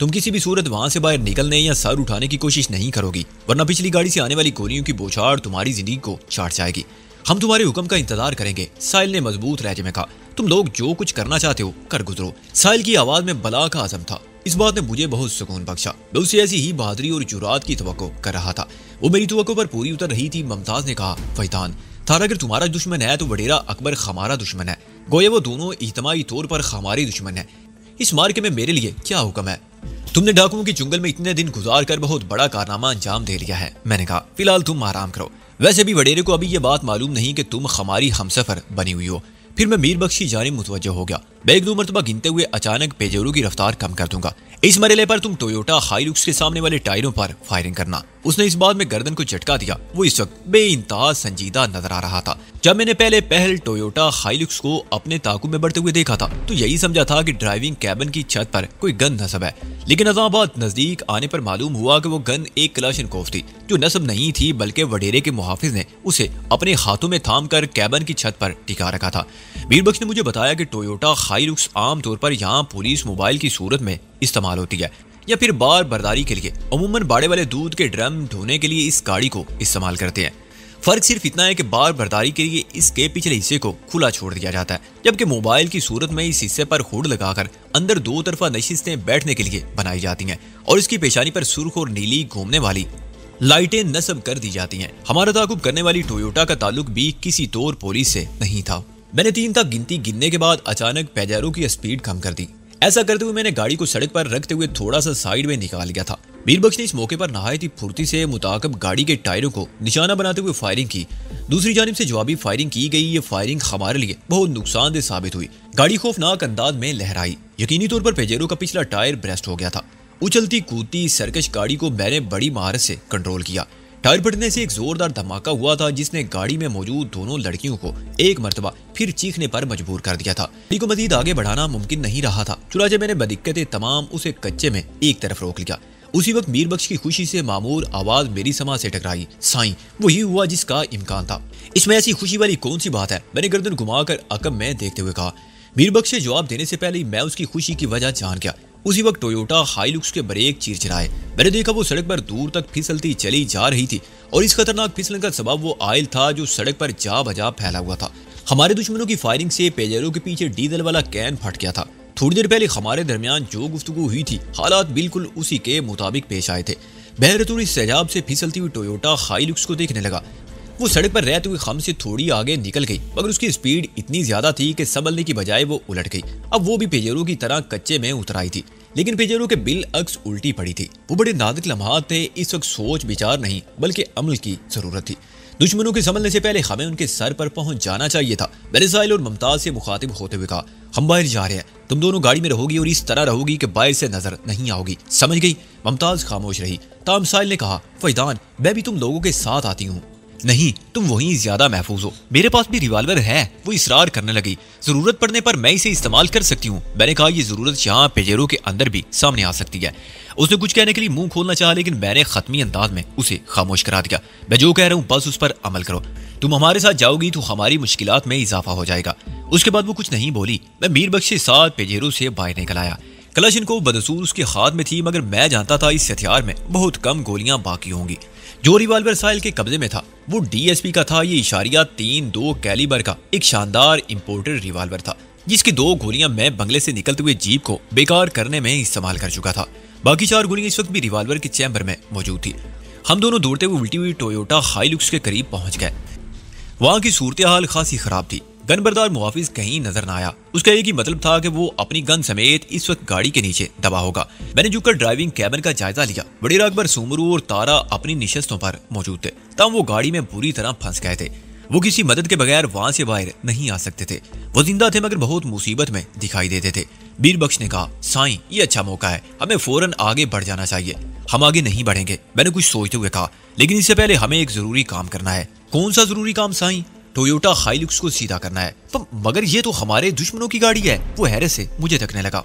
तुम किसी भी सूरत वहां से बाहर निकलने या सर उठाने की कोशिश नहीं करोगी, वरना पिछली गाड़ी से आने वाली गोलियों की बौछार तुम्हारी जिंदगी को चाट जाएगी। हम तुम्हारे हुक्म का इंतजार करेंगे, साहिल ने मजबूत लहजे में कहा। तुम लोग जो कुछ करना चाहते हो कर गुजरो। साहिल की आवाज में बला का आज़म था। इस बात ने मुझे बहुत सुकून बख्शा। मैं उससे ऐसी ही बहादुरी और जुरात की तवक्को कर रहा था। वो मेरी तवक्को पर पूरी उतर रही थी। मुमताज ने कहा, फैतान थारा अगर तुम्हारा दुश्मन है तो वडेरा अकबर हमारा दुश्मन है। गोया वो दोनों इज्तिमाई तौर पर हमारे दुश्मन है। इस मार्के में मेरे लिए क्या हुक्म है? तुमने डाकुओं की चुंगल में इतने दिन गुजार कर बहुत बड़ा कारनामा अंजाम दे लिया है। मैंने कहा, फिलहाल तुम आराम करो। वैसे भी वडेरे को अभी ये बात मालूम नहीं कि तुम हमारी हमसफर बनी हुई हो। फिर मैं मीर बख्श की जानिब मुतवज्जो हो गया। मैं एक दो मरतबा गिनते हुए अचानक पेजेरो की रफ्तार कम कर दूंगा। इस मरहले पर तुम टोयोटा हाइलुक्स के सामने वाले टायरों पर फायरिंग करना। उसने इस बात में गर्दन को झटका दिया। वो इस वक्त बेइंतहा संजीदा नजर आ रहा था। जब मैंने पहल टोयोटा हाइलुक्स को अपने ताकुब में बढ़ते हुए देखा था तो यही समझा था कि ड्राइविंग कैबिन की छत पर कोई गन नस्ब है, लेकिन अज़ाबाद नजदीक आने पर मालूम हुआ कि वो गन एक कलाशनकोफ थी, जो नस्ब नहीं थी बल्कि वडेरे के मुहाफिज ने उसे अपने हाथों में थाम कर कैबिन की छत पर टिका रखा था। मीर बख्श ने मुझे बताया कि टोयोटा हाइलुक्स आम तौर पर यहाँ पुलिस मोबाइल की सूरत में इस्तेमाल होती है या फिर बार बर्दारी के लिए। अमूमन बाड़े वाले दूध के ड्रम ढोने के लिए इस गाड़ी को इस्तेमाल करते हैं। फर्क सिर्फ इतना है कि बार बर्दारी के लिए इसके पिछले हिस्से को खुला छोड़ दिया जाता है, जबकि मोबाइल की सूरत में इस हिस्से पर हुड लगाकर अंदर दो तरफा नशिस्तें बैठने के लिए बनाई जाती हैं और इसकी पेशानी पर सुर्ख और नीली घूमने वाली लाइटें नस्ब कर दी जाती हैं। हमारा ताकुब करने वाली टोयोटा का ताल्लुक भी किसी तौर पुलिस से नहीं था। मैंने 3 तक गिनती गिनने के बाद अचानक पैजारों की स्पीड कम कर दी। ऐसा करते हुए मैंने गाड़ी को सड़क पर रखते हुए थोड़ा सा साइड में निकाल लिया था। मीर बख्श ने इस मौके पर नहायत ही फुर्ती से मुताकब गाड़ी के टायरों को निशाना बनाते हुए फायरिंग की। दूसरी जानिब से जवाबी फायरिंग की गई। ये फायरिंग हमारे लिए बहुत नुकसानदेह साबित हुई। गाड़ी खौफनाक अंदाज में लहराई। यकीनी तौर पर पेजेरो का पिछला टायर ब्रेस्ट हो गया था। उछलती कूदती सरकश गाड़ी को मैंने बड़ी महारत से कंट्रोल किया। टायर फटने से एक जोरदार धमाका हुआ था जिसने गाड़ी में मौजूद दोनों लड़कियों को एक मर्तबा फिर चीखने पर मजबूर कर दिया था। गाड़ी को मजीद आगे बढ़ाना मुमकिन नहीं रहा था, चुनाचे मैंने बदिक्कत तमाम उसे कच्चे में एक तरफ रोक लिया। उसी वक्त मीर बख्श की खुशी से मामूर आवाज मेरी समा से टकराई, साईं वही हुआ जिसका इम्कान था। इसमें ऐसी खुशी वाली कौन सी बात है? मैंने गर्दन घुमाकर अकब में देखते हुए कहा। मीर बख्श से जवाब देने से पहले मैं उसकी खुशी की वजह जान गया। उसी वक्त टोयोटा हाइलुक्स के ब्रेक चिरचिराए। मैंने देखा वो सड़क पर दूर तक फिसलती चली जा रही थी और इस खतरनाक फिसलन का सबब वो आयल था जो सड़क पर जा बजा फैला हुआ था। हमारे दुश्मनों की फायरिंग से पेजेरो के पीछे डीजल वाला कैन फट गया था। थोड़ी देर पहले हमारे दरमियान जो गुफ्तगू हुई थी हालात बिल्कुल उसी के मुताबिक पेश आए थे। बहरतून इस सैजाब से फिसलती हुई टोयोटा हाइलुक्स को देखने लगा। वो सड़क पर रहते हुए खम से थोड़ी आगे निकल गई, मगर उसकी स्पीड इतनी ज्यादा थी कि संभलने की बजाय वो उलट गई। अब वो भी पेजेरो की तरह कच्चे में उतर आई थी, लेकिन पेजेरो के बिल अक्स उल्टी पड़ी थी। वो बड़े नाजुक लम्हात थे। इस वक्त सोच विचार नहीं बल्कि अमल की जरूरत थी। दुश्मनों के संभलने से पहले हमें उनके सर पर पहुंच जाना चाहिए था। मैंने साहिल और मुमताज से मुखातिब होते हुए कहा, हम बाहर जा रहे हैं, तुम दोनों गाड़ी में रहोगी और इस तरह रहोगी कि बाहर से नजर नहीं आओगी, समझ गई? मुमताज खामोश रही। ताम साहिल ने कहा, फैदान मैं भी तुम लोगों के साथ आती हूँ। नहीं, तुम वहीं ज्यादा महफूज हो, मेरे पास भी रिवाल्वर है। वो इसरार करने लगी। जरूरत पड़ने पर मैं इसे इस्तेमाल कर सकती हूँ। मैंने कहा, ये जरूरत यहाँ पेजेरो के अंदर भी सामने आ सकती है। उसने कुछ कहने के लिए मुंह खोलना चाहा, लेकिन मैंने खत्मी अंदाज में उसे खामोश करा दिया। मैं जो कह रहा हूँ बस उस पर अमल करो। तुम हमारे साथ जाओगी तो हमारी मुश्किलात में इजाफा हो जाएगा। उसके बाद वो कुछ नहीं बोली। मैं मीर बख्श के साथ पेजेरो से बाहर निकल आया। कलाशिनकोव बदसूर उसके हाथ में थी, मगर मैं जानता था इस हथियार में बहुत कम गोलियां बाकी होंगी। जो रिवाल्वर साहिल के कब्जे में था वो डीएसपी का था। ये इशारिया 3.2 कैलिबर का एक शानदार इंपोर्टेड रिवाल्वर था, जिसकी 2 गोलियां मैं बंगले से निकलते हुए जीप को बेकार करने में इस्तेमाल कर चुका था। बाकी 4 गोलियां इस वक्त भी रिवाल्वर के चैम्बर में मौजूद थी। हम दोनों दौड़ते हुए उल्टी हुई टोयोटा हाइलुक्स के करीब पहुंच गए। वहां की सूरत हाल खासी खराब थी। गनबरदार मुहाफिज कहीं नजर न आया। उसका एक ही मतलब था कि वो अपनी गन समेत इस वक्त गाड़ी के नीचे दबा होगा। मैंने झुककर ड्राइविंग कैबिन का जायजा लिया। वडेरा अकबर, सुमरू और तारा अपनी निशस्तों पर मौजूद थे, तब वो गाड़ी में बुरी तरह फंस गए थे। वो किसी मदद के बगैर वहां से बाहर नहीं आ सकते थे। वो जिंदा थे मगर बहुत मुसीबत में दिखाई देते थे। मीर बख्श ने कहा, साईं ये अच्छा मौका है, हमें फौरन आगे बढ़ जाना चाहिए। हम आगे नहीं बढ़ेंगे, मैंने कुछ सोचते हुए कहा, लेकिन इससे पहले हमें एक जरूरी काम करना है। कौन सा जरूरी काम साईं? टोयोटा हाइलुक्स को सीधा करना है। मगर ये तो हमारे दुश्मनों की गाड़ी है। वो हैरत से मुझे तकने लगा।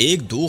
1-2